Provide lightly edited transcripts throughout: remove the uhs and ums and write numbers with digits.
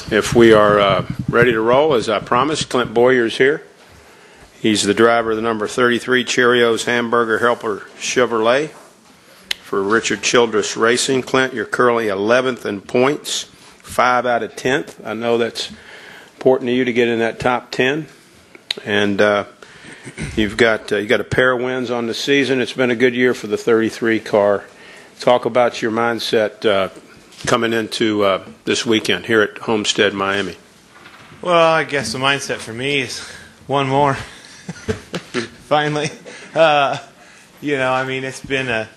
If we are ready to roll, as I promised, Clint Bowyer is here. He's the driver of the number 33 Cheerios Hamburger Helper Chevrolet for Richard Childress Racing. Clint, you're currently 11th in points, 5 out of 10th. I know that's important to you to get in that top 10. And you've got a pair of wins on the season. It's been a good year for the 33 car. Talk about your mindset coming into this weekend here at Homestead-Miami. Well, I guess the mindset for me is one more. Finally. It's been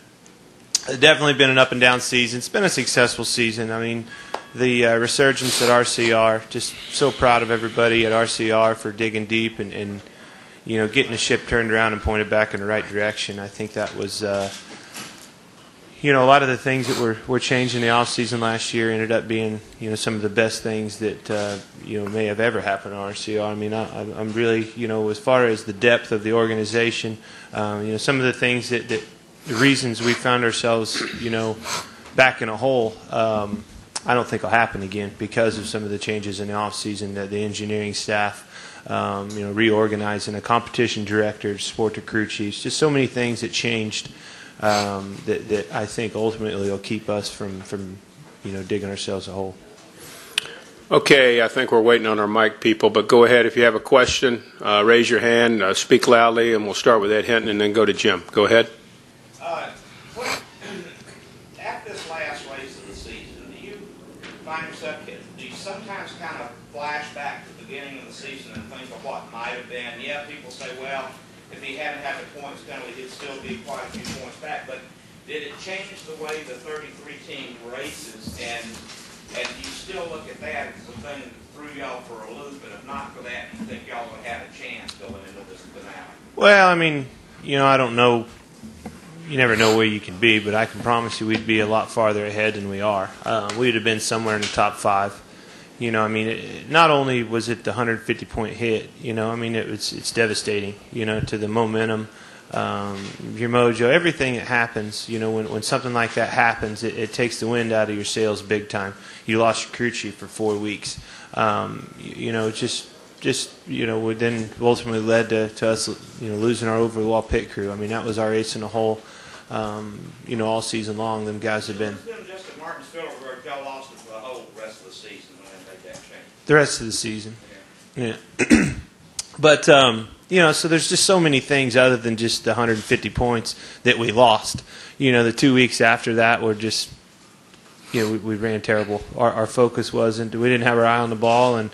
definitely been an up and down season. It's been a successful season. I mean, the resurgence at RCR, just so proud of everybody at RCR for digging deep and getting the ship turned around and pointed back in the right direction. I think that was a lot of the things that were changed in the off season last year ended up being some of the best things that may have ever happened at RCR. I mean, I'm really as far as the depth of the organization, some of the things that the reasons we found ourselves back in a hole. I don't think will happen again because of some of the changes in the off season. That the engineering staff, reorganizing a competition director, sport to crew chiefs, just so many things that changed. That I think ultimately will keep us from digging ourselves a hole. Okay, I think we're waiting on our mic people, but go ahead if you have a question. Raise your hand, speak loudly, and we'll start with Ed Hinton and then go to Jim. Go ahead. At this last race of the season, do you find yourself, do you sometimes kind of flash back to the beginning of the season and think of what might have been? Yeah, people say, well, if he hadn't had the points penalty, he'd still be quite a few points back. But did it change the way the 33 team races? And you still look at that as the thing that threw y'all for a loop, and if not for that, you think y'all would have had a chance going into this finale? Well, I mean, I don't know. You never know where you can be, but I can promise you we'd be a lot farther ahead than we are. We'd have been somewhere in the top 5. Not only was it the 150-point hit, it's devastating, to the momentum, your mojo, everything that happens, when something like that happens, it takes the wind out of your sails big time. You lost your crew chief for 4 weeks. Then ultimately led to us, losing our over-the-wall pit crew. I mean, that was our ace in the hole, all season long. Them guys have been. Just at Martinsville, where y'all lost it for the whole rest of the season. The rest of the season, yeah. But so there's just so many things other than just the 150 points that we lost. The 2 weeks after that were just, we ran terrible. Our focus wasn't. We didn't have our eye on the ball, and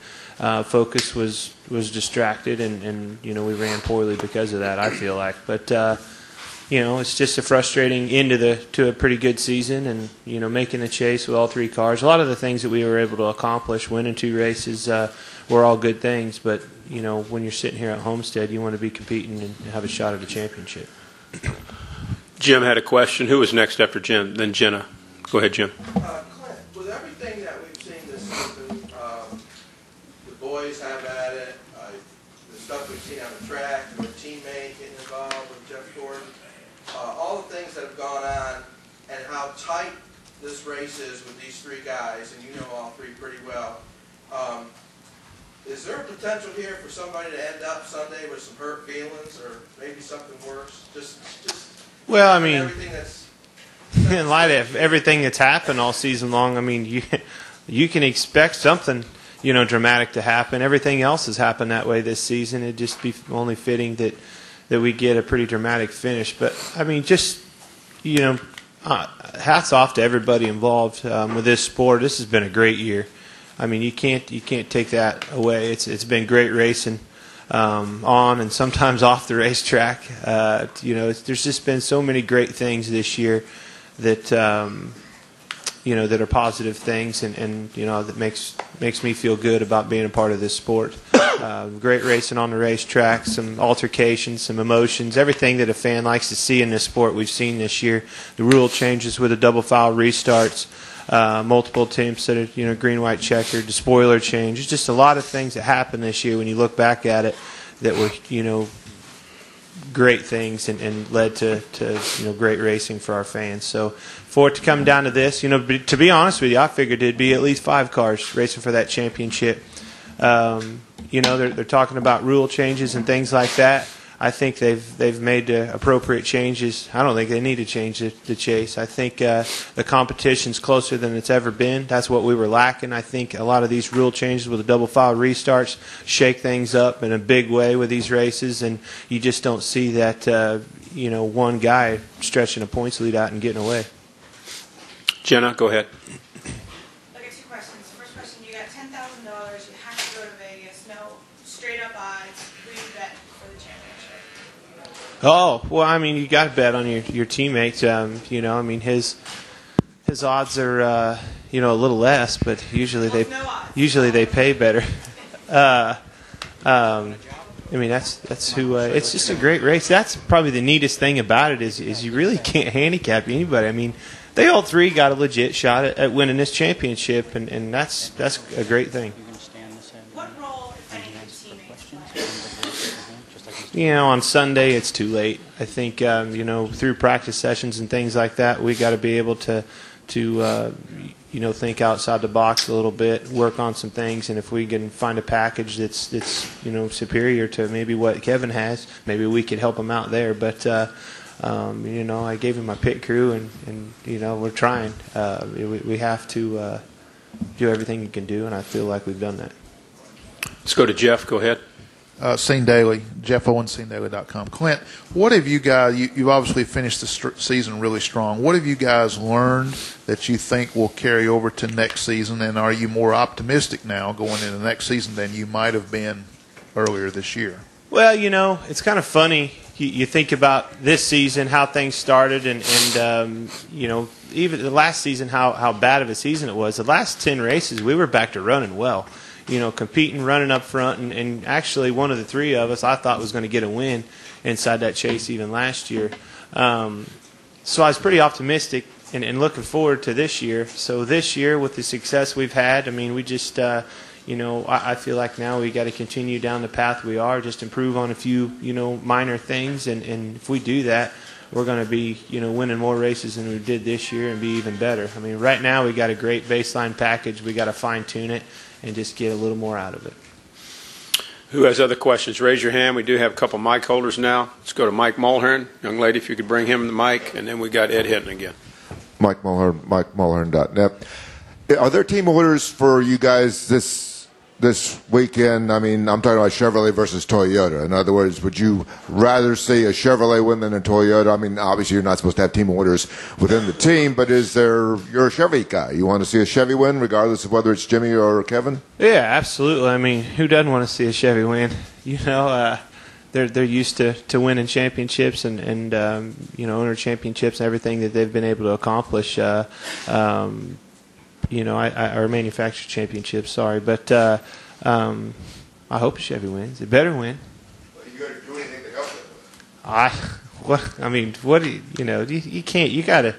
focus was distracted, and we ran poorly because of that. I feel like, but. It's just a frustrating end to a pretty good season, and making the chase with all 3 cars. A lot of the things that we were able to accomplish, winning 2 races, were all good things. But when you're sitting here at Homestead, you want to be competing and have a shot at a championship. Jim had a question. Who was next after Jim? Then Jenna. Go ahead, Jim. Clint, with everything that we've seen this season, the boys have at it. The stuff we've seen on the track, with teammate getting involved with Jeff Gordon. All the things that have gone on and how tight this race is with these 3 guys, and you know all 3 pretty well. Is there a potential here for somebody to end up Sunday with some hurt feelings or maybe something worse? Well, I mean, everything that's in light of everything that's happened all season long, I mean, you can expect something dramatic to happen. Everything else has happened that way this season. It'd just be only fitting that we get a pretty dramatic finish. But, I mean, just, hats off to everybody involved with this sport. This has been a great year. I mean, you can't take that away. It's been great racing on and sometimes off the racetrack. There's just been so many great things this year that, that are positive things and that makes me feel good about being a part of this sport. Great racing on the racetrack, some altercations, some emotions, everything that a fan likes to see in this sport we've seen this year. The rule changes with the double foul restarts, multiple attempts that are green-white checkered, the spoiler change. It's just a lot of things that happened this year when you look back at it that were great things and led to great racing for our fans. So for it to come down to this, to be honest with you, I figured it'd be at least 5 cars racing for that championship. They're talking about rule changes and things like that. I think they've made the appropriate changes. I don't think they need to change the chase. I think the competition's closer than it's ever been. That's what we were lacking. I think a lot of these rule changes with the double file restarts shake things up in a big way with these races, and you just don't see that one guy stretching a points lead out and getting away. Jenna, go ahead. I got 2 questions. First question, you got $10,000. You have to go to Vegas. No straight up odds. Who you bet for the championship? Oh, well, I mean, you got to bet on your teammate. His odds are a little less, but usually they pay better. That's who. It's just a great race. That's probably the neatest thing about it is you really can't handicap anybody. I mean, they all 3 got a legit shot at winning this championship, and that's a great thing. What role, if any, do teammates play? On Sunday it's too late. I think through practice sessions and things like that, we got to be able to think outside the box a little bit, work on some things, and if we can find a package that's superior to maybe what Kevin has, maybe we could help him out there. But I gave him my pit crew, and we're trying. We have to do everything you can do, and I feel like we've done that. Let's go to Jeff. Go ahead. Scene Daily, Jeff Owen, SceneDaily.com. Clint, what have you guys, you obviously finished the season really strong. What have you guys learned that you think will carry over to next season, and are you more optimistic now going into next season than you might have been earlier this year? Well, it's kind of funny. You think about this season, how things started, and even the last season, how bad of a season it was. The last 10 races, we were back to running well. Competing, running up front, and actually one of the 3 of us I thought was going to get a win inside that chase even last year. So I was pretty optimistic and looking forward to this year. So this year, with the success we've had, I mean, we just, I feel like now we got to continue down the path we are, just improve on a few, minor things, and if we do that, we're going to be, winning more races than we did this year and be even better. I mean, right now we got a great baseline package. We got to fine-tune it and just get a little more out of it. Who has other questions? Raise your hand. We do have a couple mic holders now. Let's go to Mike Mulhern. Young lady, if you could bring him the mic, and then we got Ed Hinton again. Mike Mulhern, MikeMulhern.net. Are there team orders for you guys this weekend? I mean, I'm talking about Chevrolet versus Toyota. In other words, would you rather see a Chevrolet win than a Toyota? I mean, obviously you're not supposed to have team orders within the team, but you're a Chevy guy. You want to see a Chevy win regardless of whether it's Jimmy or Kevin? Yeah, absolutely. I mean, who doesn't want to see a Chevy win? They're used to winning championships and owner championships and everything that they've been able to accomplish. Or manufacturer championships, sorry. But I hope Chevy wins. It better win. Well, you got to do anything to help them. You can't, you got to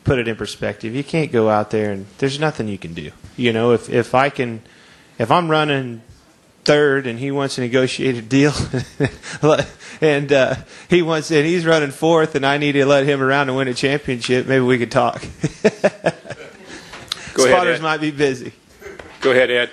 put it in perspective. You can't go out there and there's nothing you can do. If I'm running third and he wants a negotiated deal and he's running fourth and I need to let him around and win a championship, maybe we could talk. Go ahead, Spotters Ed. might be busy. Go ahead, Ed.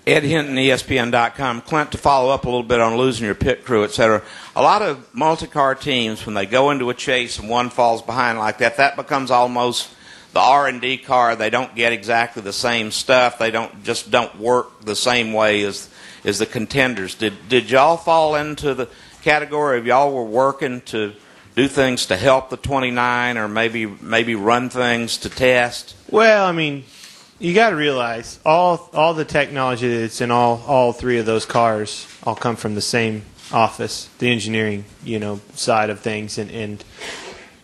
Ed Hinton, ESPN.com. Clint, to follow up a little bit on losing your pit crew, etc. A lot of multi-car teams, when they go into a chase and one falls behind like that becomes almost the R&D car. They don't get exactly the same stuff. They don't work the same way as the contenders. Did y'all fall into the category of y'all were working to do things to help the 29 or maybe run things to test? Well, I mean, you got to realize all the technology that's in all 3 of those cars all come from the same office, the engineering side of things, and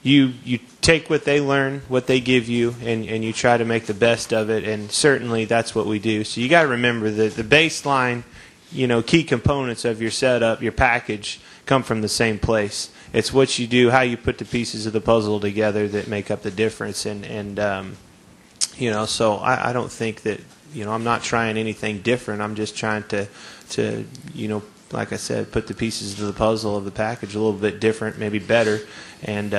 you take what they learn, what they give you, and you try to make the best of it, and certainly that's what we do. So you got to remember that the baseline, key components of your setup, your package, come from the same place. It's what you do, how you put the pieces of the puzzle together that make up the difference. So I don't think that, I'm not trying anything different. I'm just trying to like I said, put the pieces of the puzzle of the package a little bit different, maybe better. And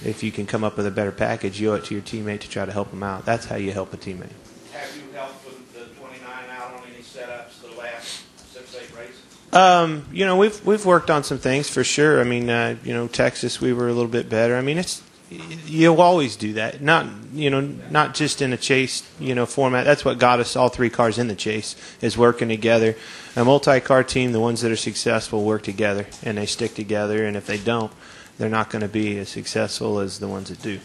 if you can come up with a better package, you owe it to your teammate to try to help them out. That's how you help a teammate. Have you helped with the 29 out on any setups the last 6-8 races? We've worked on some things for sure. I mean, Texas, we were a little bit better. I mean, you'll always do that. Not just in a chase, format. That's what got us all 3 cars in the chase, is working together. A multi-car team, the ones that are successful work together and they stick together. And if they don't, they're not going to be as successful as the ones that do.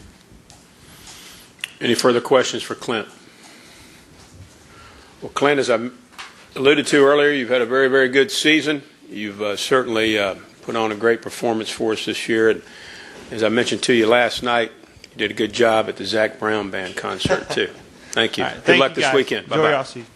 Any further questions for Clint? Well, Clint, as I alluded to earlier, you've had a very, very good season. You've certainly put on a great performance for us this year. And as I mentioned to you last night, you did a good job at the Zach Brown Band concert, too. Thank you. Right, good luck this guys. weekend. Enjoy Bye-bye. your off-season.